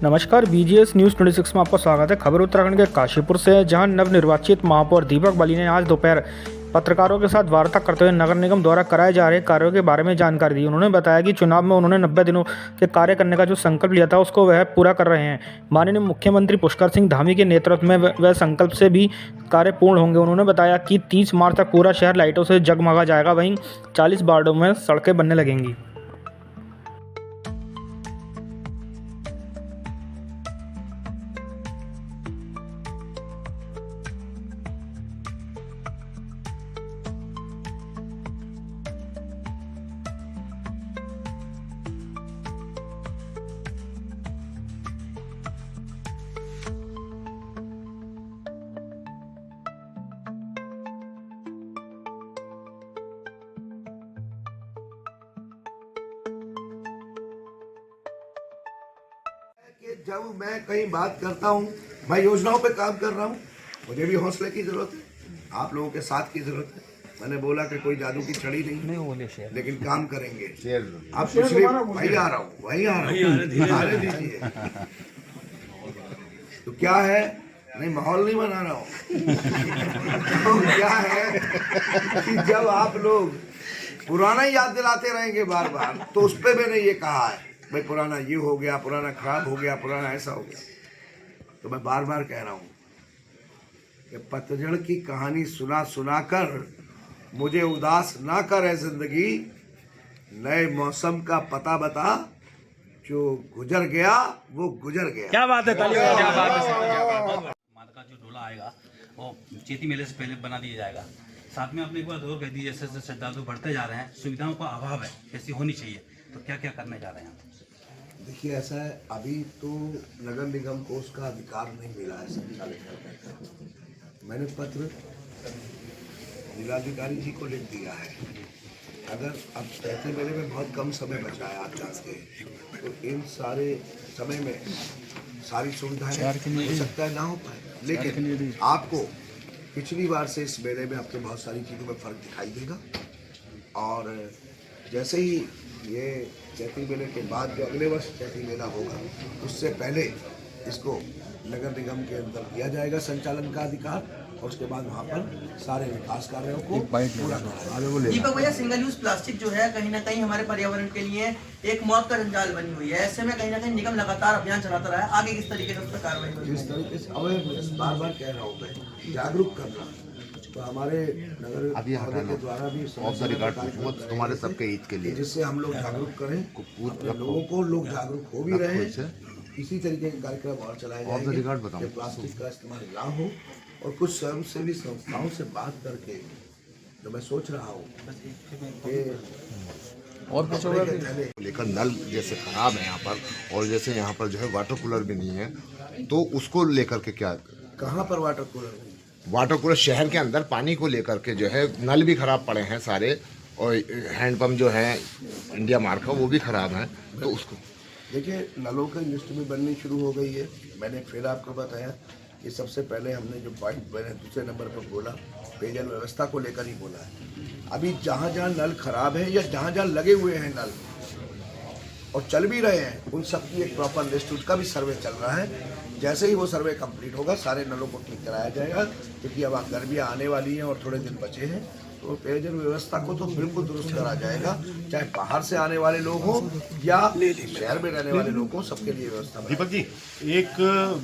नमस्कार, BGS news 26 में आपका स्वागत है। खबर उत्तराखंड के काशीपुर से है, जहां नवनिर्वाचित महापौर दीपक बली ने आज दोपहर पत्रकारों के साथ वार्ता करते हुए नगर निगम द्वारा कराए जा रहे कार्यों के बारे में जानकारी दी। उन्होंने बताया कि चुनाव में उन्होंने 90 दिनों के कार्य करने का जो संकल्प लिया था उसको वह पूरा कर रहे हैं। माननीय मुख्यमंत्री पुष्कर सिंह धामी के नेतृत्व में वह संकल्प से भी कार्य पूर्ण होंगे। उन्होंने बताया कि 30 मार्च तक पूरा शहर लाइटों से जगमगा जाएगा, वहीं 40 वार्डों में सड़कें बनने लगेंगी। कि जब मैं कहीं बात करता हूं, मैं योजनाओं पे काम कर रहा हूं, मुझे भी हौसले की जरूरत है, आप लोगों के साथ की जरूरत है। मैंने बोला कि कोई जादू की छड़ी नहीं, लेकिन काम करेंगे। आप पिछले वही आ रहा हूँ, आने दीजिए। तो क्या है, नहीं माहौल नहीं बना रहा हूँ। तो क्या है कि जब आप लोग पुराना ही याद दिलाते रहेंगे बार बार, तो उस पर मैंने ये कहा है भाई पुराना ये हो गया, पुराना खराब हो गया, पुराना ऐसा हो गया। तो मैं बार बार कह रहा हूँ कि पतझड़ की कहानी सुना सुना कर मुझे उदास ना करे जिंदगी, नए मौसम का पता बता, जो गुजर गया वो गुजर गया। क्या बात है, तालियां। क्या बात है। माता का जो डोला आएगा वो चेती मेले से पहले बना दिया जाएगा। साथ में आपने एक बात और कह दी, जैसे जैसे श्रद्धालु बढ़ते जा रहे हैं, सुविधाओं का अभाव है, ऐसी होनी चाहिए। तो क्या क्या करने जा रहे हैं? देखिए ऐसा है, अभी तो नगर निगम को उसका अधिकार नहीं मिला है संचालित करने का। मैंने पत्र जिलाधिकारी जी को लिख दिया है। अगर अब कहते मेले में बहुत कम समय बचा है, आप जानते हैं, तो इन सारे समय में सारी सुविधाएं हो सकता है ना हो पाए, लेकिन आपको पिछली बार से इस मेले में आपको बहुत सारी चीज़ों में फ़र्क दिखाई देगा। और जैसे ही ये चैती मेले के बाद जो अगले वर्ष चैती मेला होगा, उससे पहले इसको नगर निगम के अंदर दिया जाएगा संचालन का अधिकार, और उसके बाद वहाँ पर सारे विकास कार्यों को पूरा कराया। दीपक भैया, सिंगल यूज प्लास्टिक जो है कहीं ना कहीं हमारे पर्यावरण के लिए एक मौत का जंजाल बनी हुई है। ऐसे में कहीं ना कहीं निगम लगातार अभियान चलाता रहा है, आगे किस तरीके से उस पर कार्रवाई होगी? जिस तरीके से अवेयरनेस बार बार कह रहा हूँ मैं, जागरूक करना, तो हमारे नगर के द्वारा भी तुम्हारे सबके हित के लिए, जिससे हम लोग जागरूक करें अपने लोगों को, लोग जागरूक हो भी रहे हैं। इसी तरीके के कार्यक्रम और चलाए जाएंगे कि प्लास्टिक का इस्तेमाल ना हो, और कुछ स्वयंसेवी संस्थाओं से बात करके जो मैं सोच रहा हूँ कि और कुछ लेकर नल जैसे खराब है यहाँ पर, और जैसे यहाँ पर जो है वाटर कूलर भी नहीं है, तो उसको लेकर के क्या, कहाँ पर वाटर कूलर नहीं? वाटर कूलर शहर के अंदर पानी को लेकर के जो है नल भी खराब पड़े हैं सारे, और हैंडपम्प जो है इंडिया मार्क का वो भी खराब है। तो उसको देखिए, नलों की लिस्ट भी बननी शुरू हो गई है। मैंने फिर आपको बताया कि सबसे पहले हमने जो पॉइंट मैंने दूसरे नंबर पर बोला, पेयजल व्यवस्था को लेकर ही बोला है। अभी जहाँ जहाँ नल खराब है या जहाँ जहाँ लगे हुए हैं नल और चल भी रहे हैं, उन सब की एक प्रॉपर लिस्ट, उसका भी सर्वे चल रहा है। जैसे ही वो सर्वे कंप्लीट होगा, सारे नलों को ठीक कराया जाएगा, क्योंकि अब गर्मियाँ आने वाली हैं और थोड़े दिन बचे हैं। तो पेयजल व्यवस्था को तो बिल्कुल दुरुस्त करा जाएगा, चाहे बाहर से आने वाले लोग हों या शहर में रहने वाले लोग हों, सबके लिए व्यवस्था। दीपक जी, एक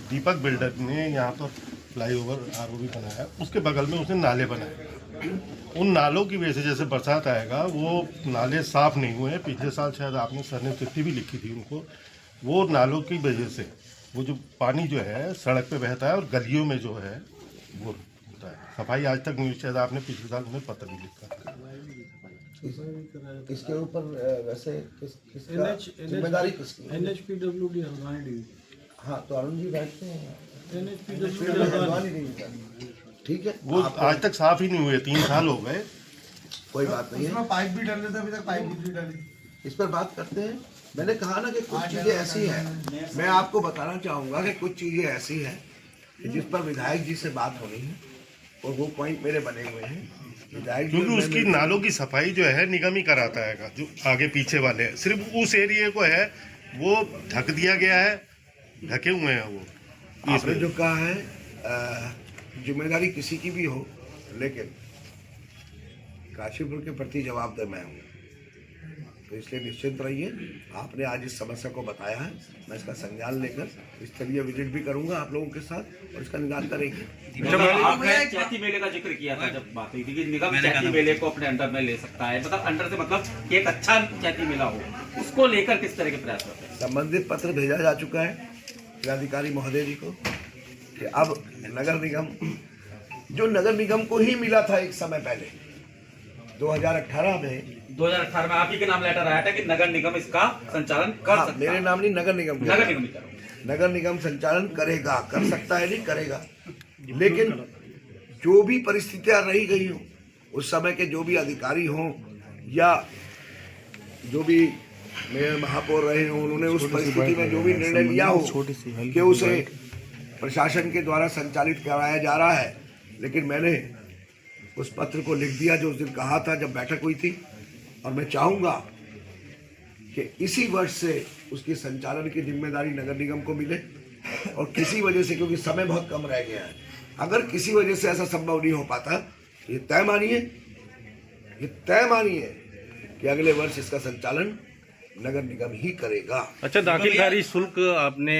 दीपक बिल्डर ने यहाँ पर फ्लाईओवर आरओबी बनाया, उसके बगल में उसने नाले बनाए। उन नालों की वजह से जैसे बरसात आएगा वो नाले साफ नहीं हुए हैं। पिछले साल शायद आपने सर ने चिट्ठी भी लिखी थी उनको। वो नालों की वजह से वो जो पानी जो है सड़क पे बहता है और गलियों में जो है वो होता है। सफाई आज तक नहीं, शायद आपने पिछले साल उन्हें पत्र भी लिखा। इसके ऊपर वैसे किसका जिम्मेदारी किसकी? NHPWD Haldwani division. हाँ, तो अरुण जी बैठते हैं NHPWD। ठीक है, वो आज तक साफ ही नहीं हुए, 3 साल हो गए। कोई बात नहीं है, पाइप भी डाले थे, अभी तक पाइप भी डाली। इस पर बात करते हैं। मैंने कहा ना कि कुछ चीज़ें ऐसी हैं, मैं आपको बताना चाहूँगा कि कुछ चीज़ें ऐसी हैं जिस पर विधायक जी से बात होनी है, और वो पॉइंट मेरे बने हुए हैं। क्योंकि उसकी नालों की सफाई जो है निगम ही कराता है, जो आगे पीछे वाले सिर्फ उस एरिया को है वो ढक दिया गया है, ढके हुए हैं वो आपने जो कहा है जिम्मेदारी किसी की भी हो, लेकिन काशीपुर के प्रति जवाबदेह मैं हूँ, तो इसलिए निश्चिंत रहिए। आपने आज इस समस्या को बताया है, मैं इसका संज्ञान लेकर स्थलीय विजिट भी करूंगा आप लोगों के साथ और इसका निदान करेंगे। आपने चैती मेले का जिक्र किया था जब बात हुई थी कि निगम चैती मेले को अपने अंडर में ले सकता है, मतलब अंडर से मतलब कि एक अच्छा चैती मेला हो, उसको लेकर किस तरह के प्रयास करते हैं? संबंधित पत्र भेजा जा चुका है जिलाधिकारी महोदय जी को कि अब नगर निगम, जो नगर निगम को ही मिला था एक समय पहले 2018 में आप ही के नाम लेटर आया था कि नगर निगम इसका संचालन कर सकता है। मेरे नाम नहीं, नगर निगम के नगर निगम ही करो। नगर निगम संचालन करेगा, कर सकता है नहीं करेगा, लेकिन जो भी परिस्थितियां रही गई हो, उस समय के जो भी अधिकारी हों या जो भी मेयर महापौर रहे हों, उन्होंने उस परिस्थिति में जो भी निर्णय लिया हो कि उसे प्रशासन के द्वारा संचालित कराया जा रहा है, लेकिन मैंने उस पत्र को लिख दिया जो उस दिन कहा था जब बैठक हुई थी, और मैं चाहूँगा कि इसी वर्ष से उसकी संचालन की जिम्मेदारी नगर निगम को मिले। और किसी वजह से, क्योंकि समय बहुत कम रह गया है, अगर किसी वजह से ऐसा संभव नहीं हो पाता, ये तय मानिए कि अगले वर्ष इसका संचालन नगर निगम ही करेगा। अच्छा, दाखिलकारी शुल्क आपने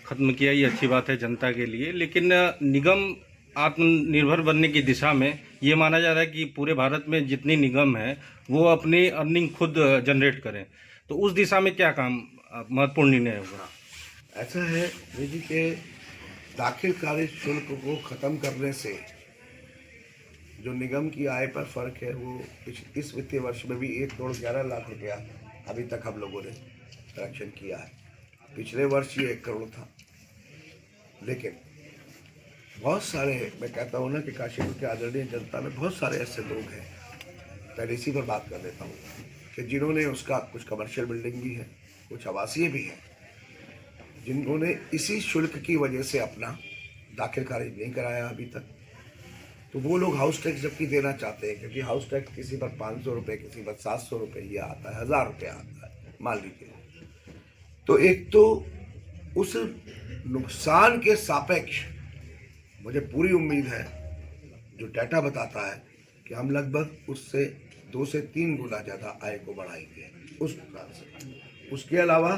खत्म किया, ये अच्छी बात है जनता के लिए, लेकिन निगम आत्मनिर्भर बनने की दिशा में ये माना जा रहा है कि पूरे भारत में जितनी निगम है वो अपनी अर्निंग खुद जनरेट करें, तो उस दिशा में क्या काम महत्वपूर्ण निर्णय होगा? ऐसा है जी कि दाखिलकारी शुल्क को ख़त्म करने से जो निगम की आय पर फर्क है वो इस वित्तीय वर्ष में भी 1,11,00,000 रुपया अभी तक हम लोगों ने कलेक्शन किया है। पिछले वर्ष ये 1 करोड़ था, लेकिन बहुत सारे, मैं कहता हूँ ना कि काशीपुर के आदरणीय जनता में बहुत सारे ऐसे लोग हैं, पहले इसी पर बात कर देता हूँ, कि जिन्होंने उसका कुछ कमर्शियल बिल्डिंग भी है, कुछ आवासीय भी है, जिन्होंने इसी शुल्क की वजह से अपना दाखिल खारिज नहीं कराया अभी तक, तो वो लोग हाउस टैक्स जबकि देना चाहते हैं, क्योंकि हाउस टैक्स किसी पर 500 रुपये, किसी पर 700 रुपये आता है, 1000 रुपये आता है मान लीजिए। तो एक तो उस नुकसान के सापेक्ष मुझे पूरी उम्मीद है, जो डाटा बताता है कि हम लगभग उससे 2 से 3 गुना ज़्यादा आय को बढ़ाएंगे उस नुकसान से। उसके अलावा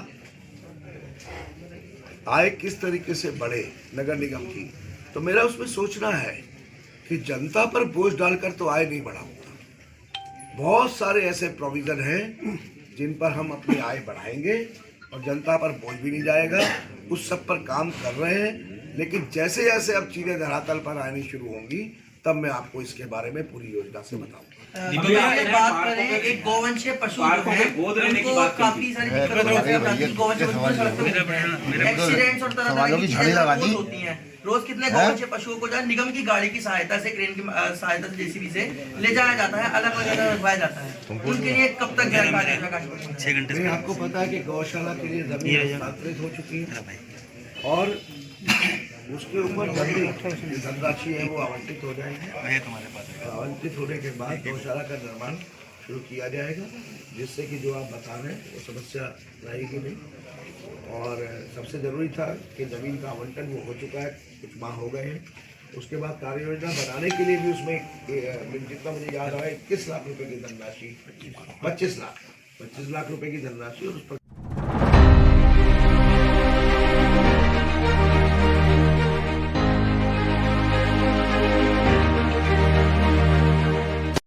आय किस तरीके से बढ़े नगर निगम की, तो मेरा उसमें सोचना है कि जनता पर बोझ डालकर तो आय नहीं बढ़ाऊंगा। बहुत सारे ऐसे प्रोविज़न हैं जिन पर हम अपनी आय बढ़ाएंगे और जनता पर बोझ भी नहीं जाएगा, उस सब पर काम कर रहे हैं। लेकिन जैसे जैसे अब चीज़ें धरातल पर आनी शुरू होंगी, तब मैं आपको इसके बारे में पूरी योजना से बताऊंगा। बात करें एक गौवंशीय पशु जो है, उनको काफी सारी दिक्कतें एक्सीडेंट्स और तरह की चीजें रोज होती हैं। रोज कितने गौवंशीय पशुओं को जो निगम की गाड़ी की सहायता से, क्रेन की सहायता से, जेसीबी से ले जाया जाता है, अलग अलग जगह रखवाया जाता है। उनके लिए कब तक गैर कार्य 6 घंटे आपको पता है कि गौशाला के लिए जमीन हस्तांतरित हो चुकी है और उसके ऊपर जल्दी धनराशि है वो आवंटित हो जाएगी। आवंटित होने के बाद गौशाला का निर्माण शुरू किया जाएगा, जिससे कि जो आप बता रहे हैं वो समस्या रहेगी नहीं। और सबसे ज़रूरी था कि ज़मीन का आवंटन वो हो चुका है, कुछ माह हो गए हैं। उसके बाद कार्य योजना बनाने के लिए भी उसमें जितना मुझे याद आ रहा है 21 लाख रुपए की धनराशि, 25 लाख रुपए की धनराशि और उस पर